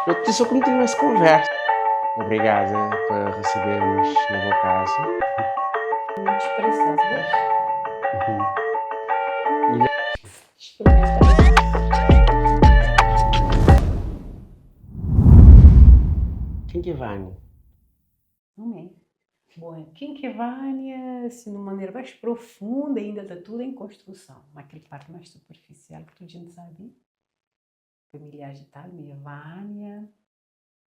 Pronto, só continua essa conversa. Obrigada por recebermos na tua casa. Muito expressas, Uhum. Quem que é Vânia? não é? Bom, Quinquevânia, assim, de uma maneira mais profunda, ainda está tudo em construção. Aquela parte mais superficial que toda a gente sabe. Familiares e tal, minha Vânia,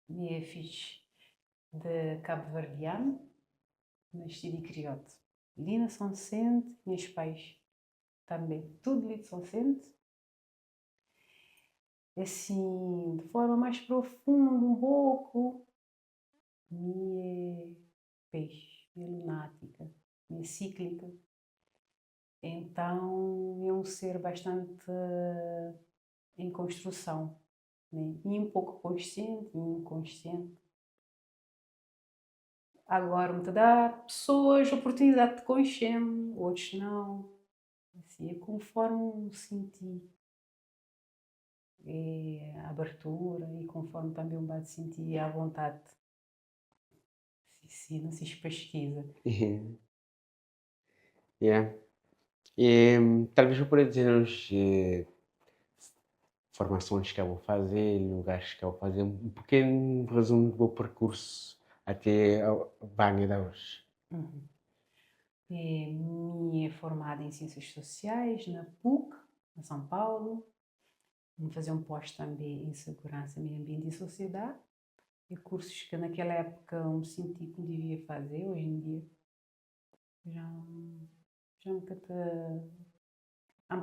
minha filha de Cabo Verdeano, nascida em Criote. Ali na São Vicente, meus pais também, tudo ali de São Vicente. Assim, de forma mais profunda, um pouco, minha peixe, minha lunática, minha cíclica. Então, é um ser bastante em construção, né? E um pouco consciente e inconsciente. Agora, me dá pessoas a oportunidade de conhecer-me, outros não. Assim, é conforme senti a abertura e conforme também um bate sentir à vontade. Se não se pesquisa. Yeah. Talvez eu poderia dizer-nos formações que eu vou fazer, lugares que eu vou fazer, um pequeno resumo do meu percurso até a Vânia de hoje. Uhum. Minha formada em Ciências Sociais na PUC, em São Paulo. Vou fazer um pós também em Segurança, Meio Ambiente e Sociedade. E cursos que naquela época eu me senti que devia fazer, hoje em dia já nunca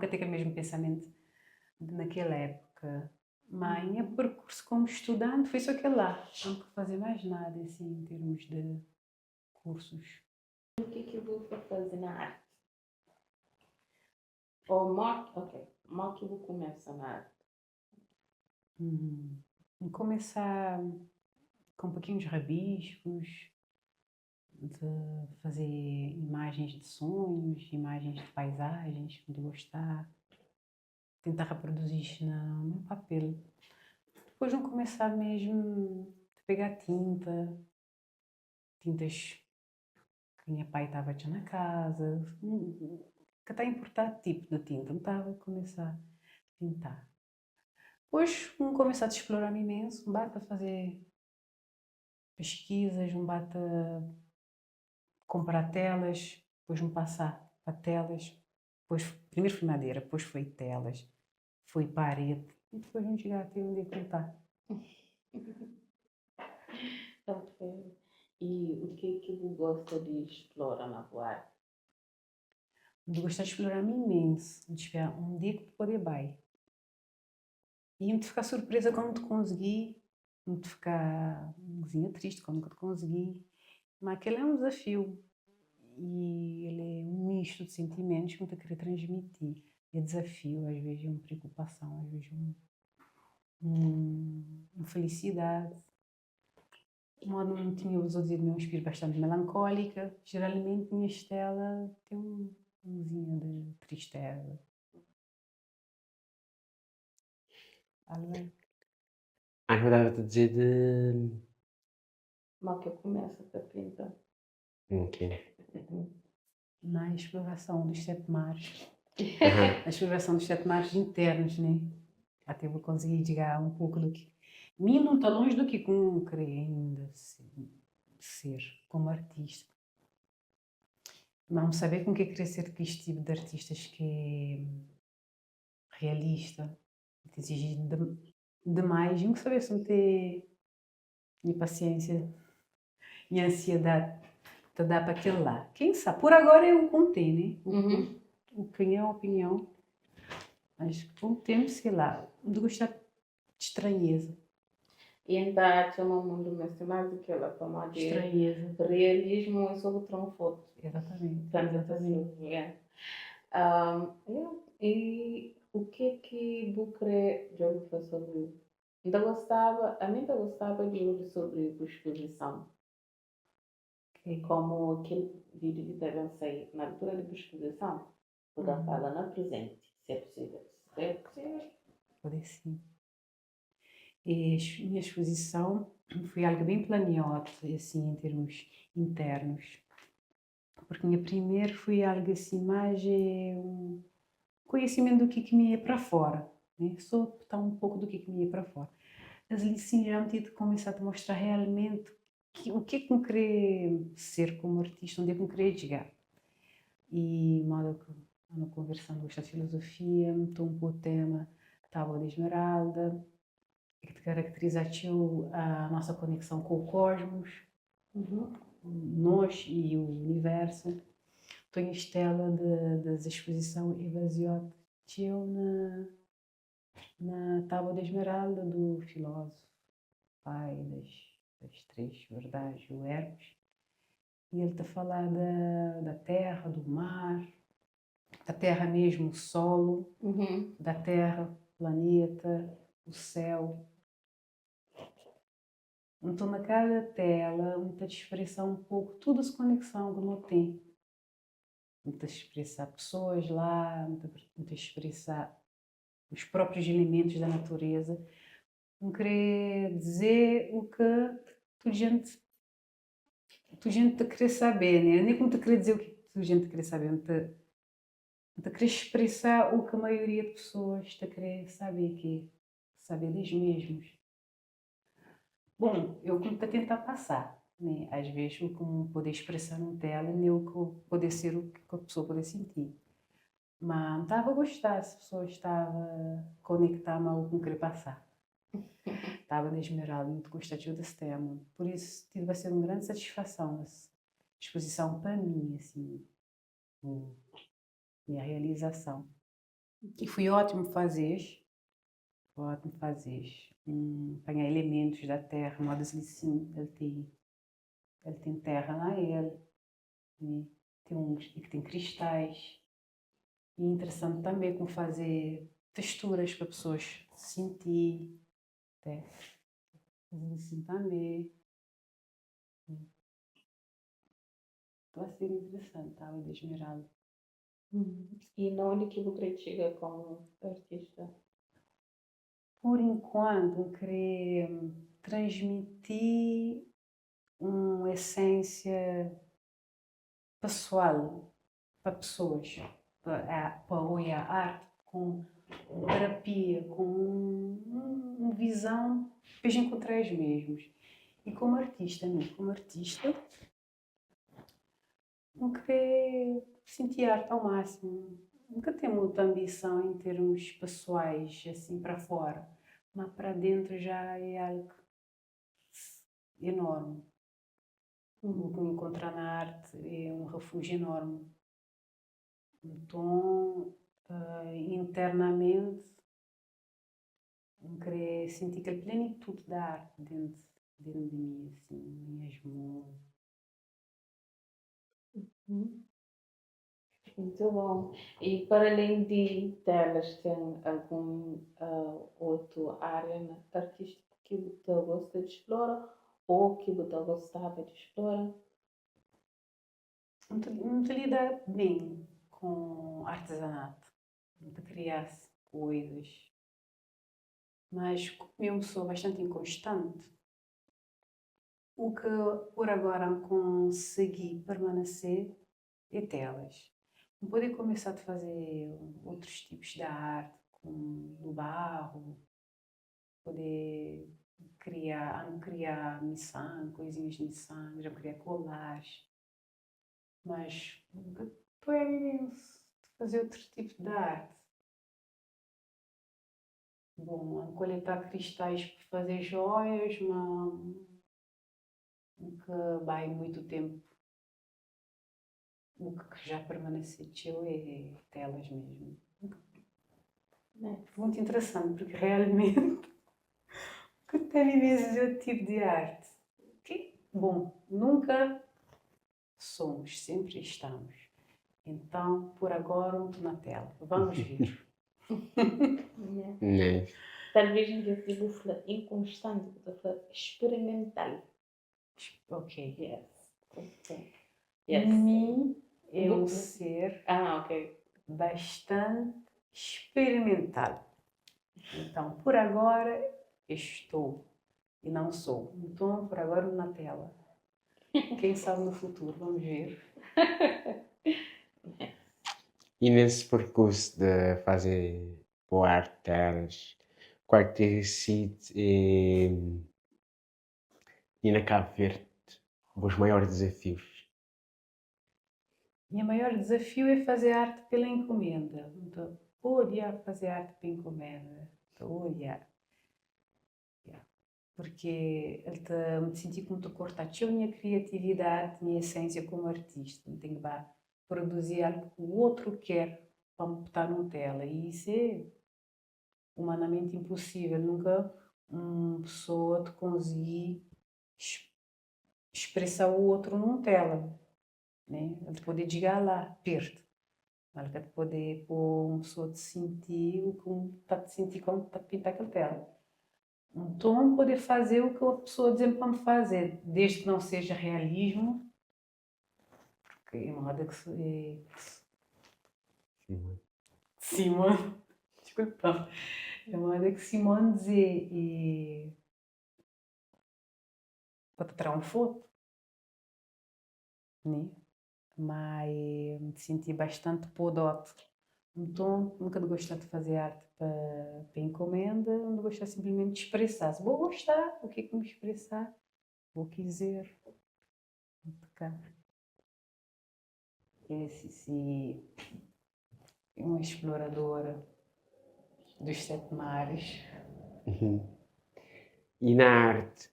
tenho o mesmo pensamento de naquela época. Mas o meu percurso como estudante foi só aquele lá. Não que fazer mais nada assim em termos de cursos. O que eu vou fazer na arte? Ou como que eu vou começar na arte? Vou começar com pequenos rabiscos, de fazer imagens de sonhos, imagens de paisagens, de gostar, tentar reproduzir isto no papel. Depois vão começar mesmo a pegar tintas que minha pai estava já na casa, que está a importar tipo de tinta, não estava a começar a pintar. Depois vão começar a explorar imenso, um bate a fazer pesquisas, um bate a comprar telas, depois vão passar para telas, depois, primeiro foi madeira, depois foi telas, foi parede, e depois vamos chegar até onde é que está. Ok. E o que eu gosto de explorar na tua arte? Eu gosto de explorar imenso, de esperar um dia que poder vai. E me ficar surpresa quando te consegui, me ficar um bocadinho triste quando te consegui, mas aquele é um desafio e ele é um misto de sentimentos que me querer transmitir. É desafio, às vezes é uma preocupação, às vezes é uma felicidade. Não tinha os outros dias um espírito bastante melancólica. Geralmente minha estela tem umzinho de tristeza. Algo Eu dava-te dizer de... Como que eu começo a pintar? Ok. na exploração dos sete mares. Aham. Na exploração dos sete mares internos, né? Até vou conseguir chegar um pouco do que... Mim não está longe do que querer ainda ser como artista. Não saber com que querer ser que este tipo de artistas que é realista, que exige demais, e não saber se não ter paciência e ansiedade de dar para aquele lá. Quem sabe? Por agora eu contei, né? O que é a opinião. Mas com o tempo, sei lá, de gostar de estranheza. E ainda chama o mundo mais do que ela toma de Estranheza. realismo e sobre foto. Exatamente. Exatamente. Yeah. E o que você quer de ouvir sobre isso? A mim ainda gostava de ouvir sobre a exposição. Como aquele vídeo que devem sair na altura de exposição, poder falar na presente, se é possível. Se é possível. Pode sim. E a minha exposição foi algo bem planeado, assim, em termos internos. Porque a minha primeira foi algo assim, mais um conhecimento do que me ia para fora. Né? Só botar um pouco do que me ia para fora. Mas ali sim já me tive começar a mostrar realmente o que é que me queria ser como artista, onde é que me queria chegar. E modo que ando conversando com esta filosofia, estou um pouco o tema Tábua de Esmeralda, que caracteriza a nossa conexão com o cosmos, nós e o universo. Estou em estela das exposição Evasiot na Tábua de Esmeralda do filósofo, pai das três verdades, o Hermes. E ele está a falar da terra, do mar, da terra mesmo, o solo, da terra, planeta, o céu. Então, na cada tela, muita expressar um pouco, toda essa conexão que não tem. Muita expressar pessoas lá, muita expressar os próprios elementos da natureza. Não querer dizer o que tu gente te quer saber, né? Nem como te querer dizer o que tu gente quer saber, te querer expressar o que a maioria de pessoas te quer saber, que é saber deles mesmos. Bom, eu como estou a tentar passar, né? Às vezes o que me poder expressar numa tela nem o que poder ser o que a pessoa poder sentir. Mas estava a gostar se a pessoa estava a conectar-me ao que me queria passar. Estava na Esmeralda, muito gostativo desse tema. Por isso, vai ser uma grande satisfação essa exposição para mim, assim, minha realização. E foi ótimo fazer, apanhar elementos da terra, modas assim, ele tem terra na ele, né? Tem uns que tem cristais. E interessante também como fazer texturas para pessoas sentir, até fazer assim também. Então, vai ser interessante, tá? O de Esmeralda. E onde que você chega como artista? Por enquanto, querer transmitir uma essência pessoal para pessoas, para olhar a arte com terapia, com uma visão para encontrar os mesmos. E como artista, não querer sentir arte ao máximo. Nunca tenho muita ambição em termos pessoais, assim, para fora. Mas para dentro já é algo enorme. O que me encontrar na arte é um refúgio enorme. Então, internamente, querer sentir aquela plenitude da arte dentro de mim, assim, mesmo. Muito bom. E para além de telas, tem algum outro área artística que você gosta de explorar ou que você gostava de explorar? Não te lida bem com artesanato, não te criar coisas. Mas como eu sou bastante inconstante, o que por agora consegui permanecer é telas. Não poder começar a fazer outros tipos de arte, como do barro, poder criar miçanga, coisinhas de miçanga, já criar colares. Mas estou a imenso de fazer outro tipo de arte. Bom, a coletar cristais para fazer joias, mas que vai muito tempo. O que já permaneceu é telas mesmo. Muito interessante, porque realmente que tem imenso outro tipo de arte. Que, bom, nunca somos, sempre estamos. Então, por agora, na tela. Vamos ver. Né? Talvez em vez de você falar inconstante, você falar experimental. Ok. Yes. Yes. Mim é um ser Ok. bastante experimental. Então, por agora, estou e não sou. Então, por agora, na tela. Quem sabe no futuro, vamos ver. E nesse percurso de fazer boa arte telas, qual é que tem sido e na Cabo Verde os maiores desafios? Meu maior desafio é fazer arte pela encomenda. Então, odiar fazer arte pela encomenda. Odiar. Porque me senti como estou cortar a minha criatividade, a minha essência como artista. Não tenho que produzir algo que o outro quer para me botar numa tela. E isso é humanamente impossível. Nunca uma pessoa te conseguir expressar o outro numa tela. Né? Ele poder chegar lá, perto. Mas ele poder pôr uma pessoa te sentir o que está te sentir quando está a pintar aquela tela. Então, poder fazer o que a pessoa diz para me fazer, desde que não seja realismo, porque é moda que Simone, desculpa, é moda que Simone dizer para te tirar uma foto, né? Mas me senti bastante podote. Então, nunca gostei de fazer arte para encomenda, não gostei simplesmente de expressar. Se vou gostar, o que é que me expressar? Vou quiser. Se é uma exploradora dos 7 mares. E na arte,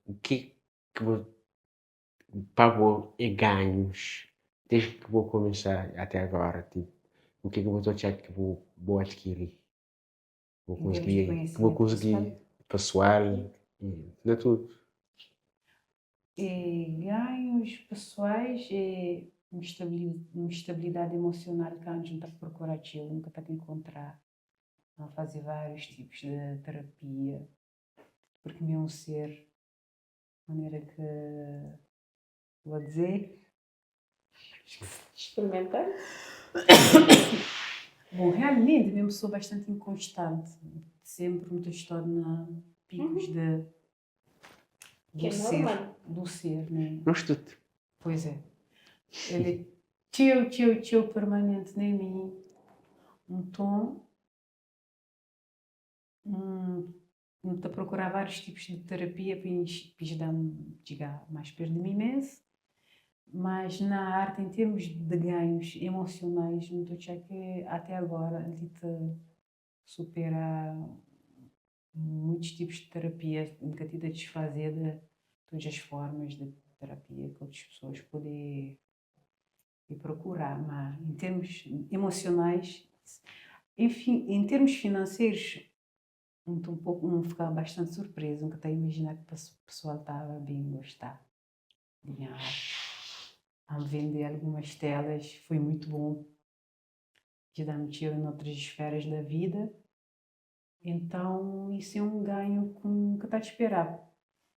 o que para é ganhos, desde que vou começar até agora, tipo, o que eu estou achando que vou adquirir? Vou Em termos de conseguir, que vou conhecimento conseguir pessoal, e não é tudo. Ganhos pessoais e uma estabilidade emocional que a gente está procurando, eu nunca está a encontrar. A fazer vários tipos de terapia, porque me é um ser, de maneira que vou dizer. Experimentar? Bom, realmente mesmo sou bastante inconstante, sempre me torna picos Que é normal. do ser, né? Não estudo. Pois é. Ele tio permanente em mim. Então, estou a procurar vários tipos de terapia para dar-me chegar mais perto de mim mesmo. Mas na arte, em termos de ganhos emocionais, não estou a que até agora a Lita supera muitos tipos de terapia, nunca tive a desfazer de todas as formas de terapia que outras pessoas podem procurar, mas em termos emocionais, enfim, em termos financeiros, estou um pouco, ficar bastante surpresa, nunca estava a imaginar que o pessoal estava bem a gostar de minha arte. A vender algumas telas foi muito bom, de dar-me tiro em outras esferas da vida. Então, isso é um ganho que nunca estava a esperar.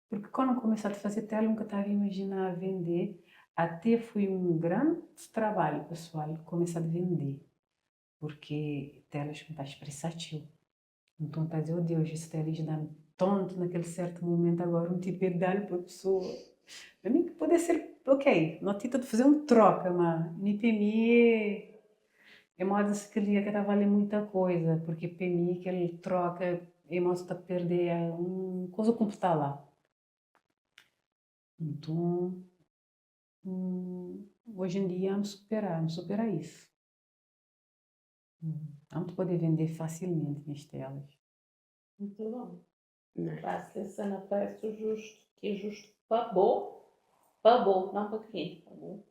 Porque quando eu comecei a fazer tela, nunca estava a imaginar vender. Até foi um grande trabalho, pessoal, começar a vender. Porque telas não está expressativo. Então, está a dizer, oh Deus, esse telas dá-me tonto naquele certo momento, agora um tipo de dar para a pessoa. Para mim, que pode ser, ok, não tenta de fazer um troca, mas nem para mim é modo se que ele está a valer muita coisa, porque para mim que ele troca, é modo está a perder uma coisa como está lá. Então, hoje em dia, vamos superar isso. Vamos poder vender facilmente minhas telas. Muito bom. Basta essa na preço justo, que é justo para bom, não para quem. Para bom.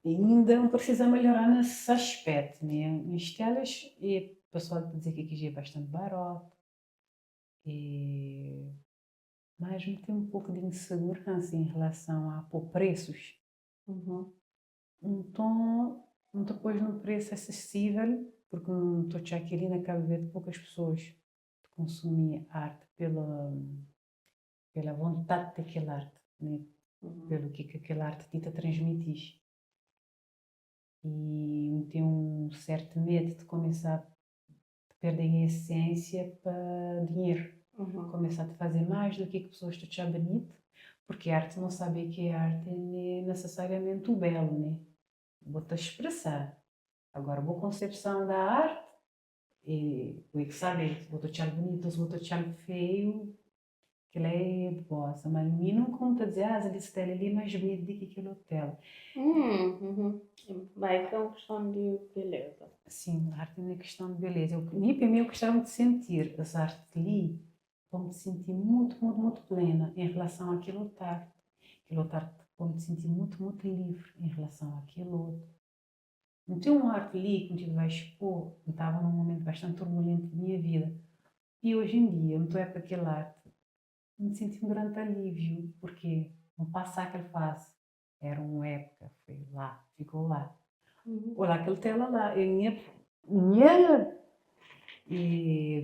Ainda precisa melhorar nesse aspecto, né? Minhas telas, e o pessoal pode dizer que aqui já é bastante barato, mas me tem um pouco de insegurança em relação a pôr preços. Então, não estou pôs num preço acessível, porque não estou já aqui ali na Cabo Verde poucas pessoas consumir arte pela vontade daquela arte, né? Pelo que aquela arte tenta transmitir. E tenho um certo medo de começar a perdem a essência para dinheiro. Uhum. Começar a fazer mais do que pessoas te acham bonito, porque a arte não sabe que a arte não é necessariamente o belo, né? Vou-te expressar. Agora, a boa concepção da arte, e o que sabe, se vou-te achar bonito, se vou-te achar feio, aquilo é de bossa, mas mim não conta dizer, esse tela ali é mais bonito do que aquele hotel. Uhum. Mas é uma questão de beleza. Sim, a arte não é questão de beleza. Para mim, eu gostava de sentir as artes ali, vou me sentir muito plena em relação àquele outro. Aquele outro, vou me sentir muito livre em relação àquele outro. Não tem uma arte ali que me vai expor, eu estava num momento bastante turbulento da minha vida. E hoje em dia, eu estou para aquela arte, me senti um grande alívio, porque não passar que ele faz. Era uma época, foi lá, ficou lá. Olha aquele tela lá, minha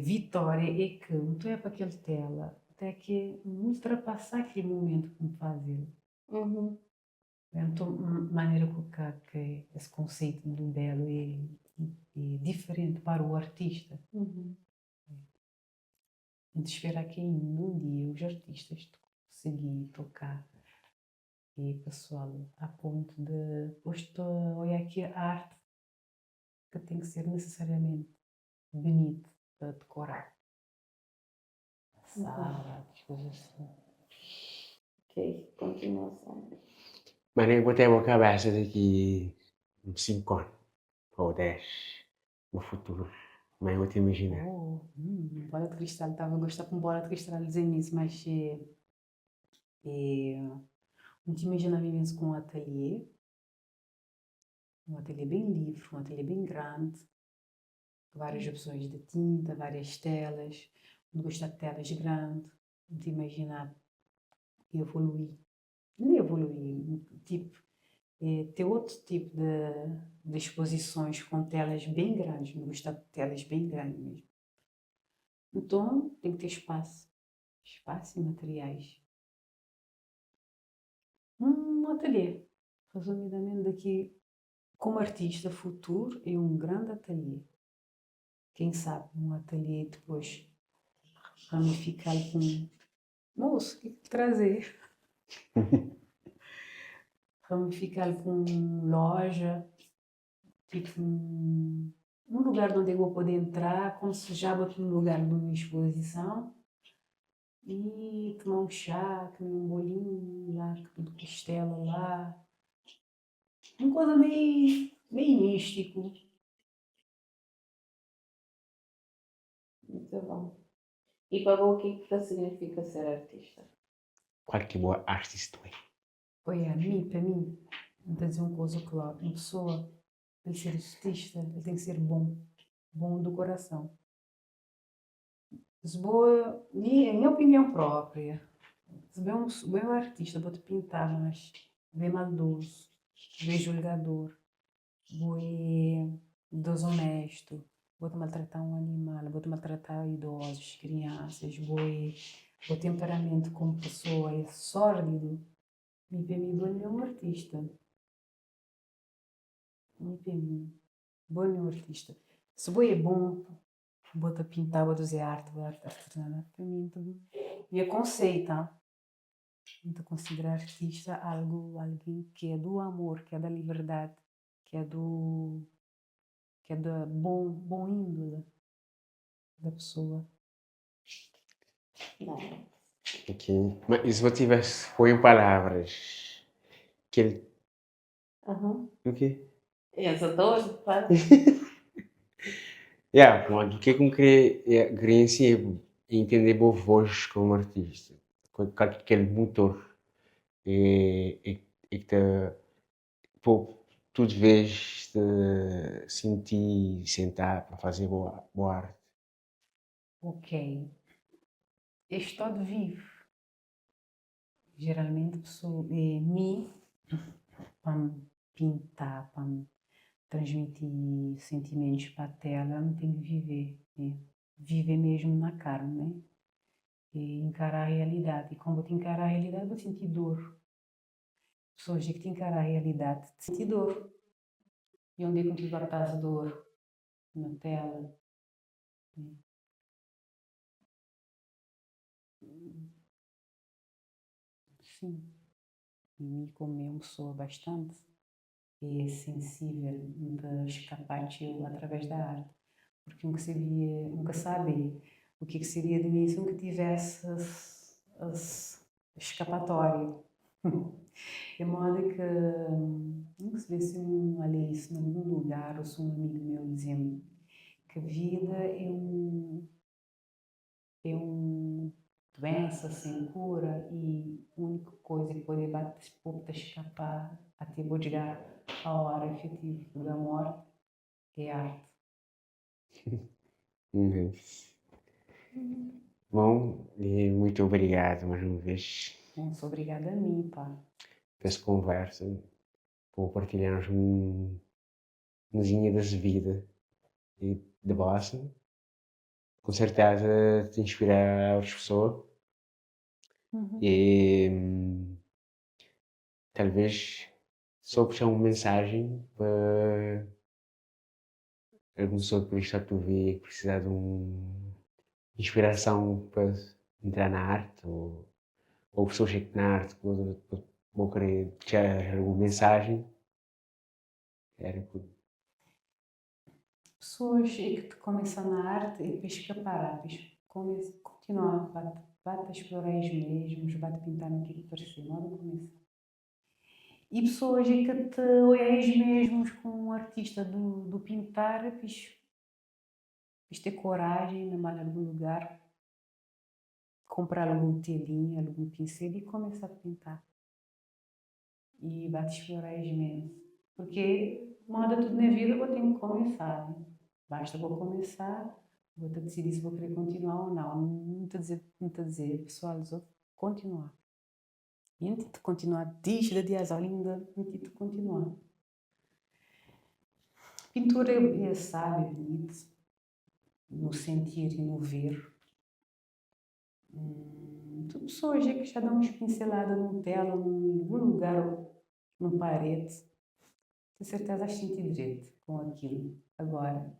vitória é que não estou para aquele tela, até que ultrapassar aquele momento que me faz ele. Uhum. Então, maneira que esse conceito do belo é diferente para o artista. Uhum. A gente espera que um dia os artistas conseguirem tocar e pessoal a ponto de depois olhar aqui a arte que tem que ser necessariamente bonita para decorar. Sala, coisas assim. Ok, continuação. Mas nem botei a cabeça daqui 5 anos ou 10 no futuro. Mas eu vou te imaginar. Bola de cristal, estava a gostar com bola de cristal dizer isso, mas não te imagina vivendo com um ateliê bem livre, um ateliê bem grande, várias opções de tinta, várias telas, não gosta de telas grandes, não te imagina evoluir, não evoluir, tipo, ter outro tipo de exposições com telas bem grandes, não gosta de telas bem grandes mesmo. Então, tem que ter espaço e materiais. Um ateliê, resumidamente, daqui, como artista futuro, é um grande ateliê. Quem sabe um ateliê depois ramificar com... Moço, o que trazer? Ramificar com loja, tipo um lugar onde eu vou poder entrar, como se já boto no lugar de uma exposição e tomar um chá, comer um bolinho lá, de costela lá. Uma coisa meio místico. Muito bom. E para o que significa ser artista? Qual que boa artista é? Olha, para mim, vou dizer uma coisa claro, uma pessoa, para ser artista, ele tem que ser bom do coração. Se boa, minha opinião própria, se bem um artista, vou-te pintar, mas bem maldoso, bem julgador, bem desonesto, vou-te maltratar um animal, vou-te maltratar idosos, crianças, o temperamento como pessoa é sórdido, e para mim, bom é um artista. E para mim, bom é um artista. Se bom é bom, vou-te pintar, vou fazer arte, para mim, tudo. E a conceita. Então, considerar artista alguém que é do amor, que é da liberdade, que é da bom índole da pessoa. Não. Ok. Mas e se eu tivesse pôr em palavras que ele. Uhum. O quê? Exato, para. Pronto. O que é que me queria assim, é entender boa voz como artista? Qual que é aquele motor é que te, pô, tu deves te sentir, sentar para fazer boa arte. Ok. Este estado vivo. Geralmente, mim, para me pintar, para me transmitir sentimentos para a tela, não tem que viver. Né? Viver mesmo na carne, né? E encarar a realidade. E quando eu te encarar a realidade, vou sentir dor. Pessoas que te encarar a realidade, sentir dor. E onde é que tu guardas a dor? Na tela. Sim. E como eu sou bastante sensível de escapar através da arte, porque nunca sabia o que seria de mim se nunca tivesse escapatória. De modo que, não se vê se eu ali isso em algum lugar, ou se um amigo meu dizia-me que a vida é uma doença sem cura e a única coisa que pode te escapar até vou chegar à hora efetiva da morte é a arte. Bom, e muito obrigado mais uma vez Muito obrigada a mim, pá. por essa conversa, por partilharmos das vida e da bossa. Com certeza te inspirar outras pessoas e talvez só puxar uma mensagem para alguma pessoa que está a te ouvir e precisar de inspiração para entrar na arte ou pessoas que na arte vão querer deixar alguma mensagem. Era por Pessoas que te começam na arte e depois escapar, continuar, bate a explorar eles mesmos, bate a pintar no que parecer, não começar. E pessoas que te olhais mesmos como um artista do pintar, fiz ter coragem de ir a algum lugar, comprar algum telinho, algum pincel e começar a pintar. E vai te explorar mesmo. Porque moda tudo na vida, vou ter que começar. Né? Basta vou começar, vou ter que decidir se vou querer continuar ou não. Não estou a dizer, pessoal, vou continuar. E antes de continuar, desde a dias ainda, antes de continuar. Pintura é sábio, bonito, no sentir e no ver. Pessoas que já dão umas pinceladas num tela, num lugar, num parede. Tenho certeza que senti direito com aquilo. Agora,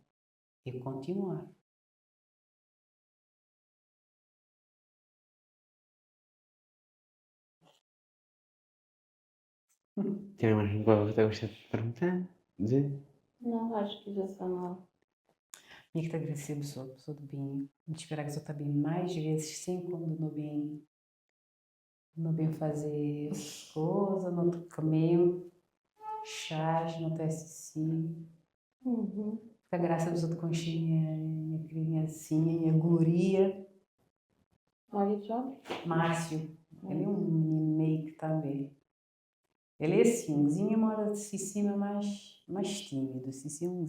é continuar. Tem mais alguma coisa que gostaria de perguntar? Dizer? Não, acho que já está mal. E que te agradecer, pessoa do bem. Me esperar que eu estou bem mais vezes, sempre quando não bem fazer coisa, não te comer, chás, não te assistir. A graça dos outros conchinha, minha criancinha, minha guria. Olha, João. Márcio, ele é um menino meio também. Ele é assim, umzinho mora de cima mais tímido, assim, umzinho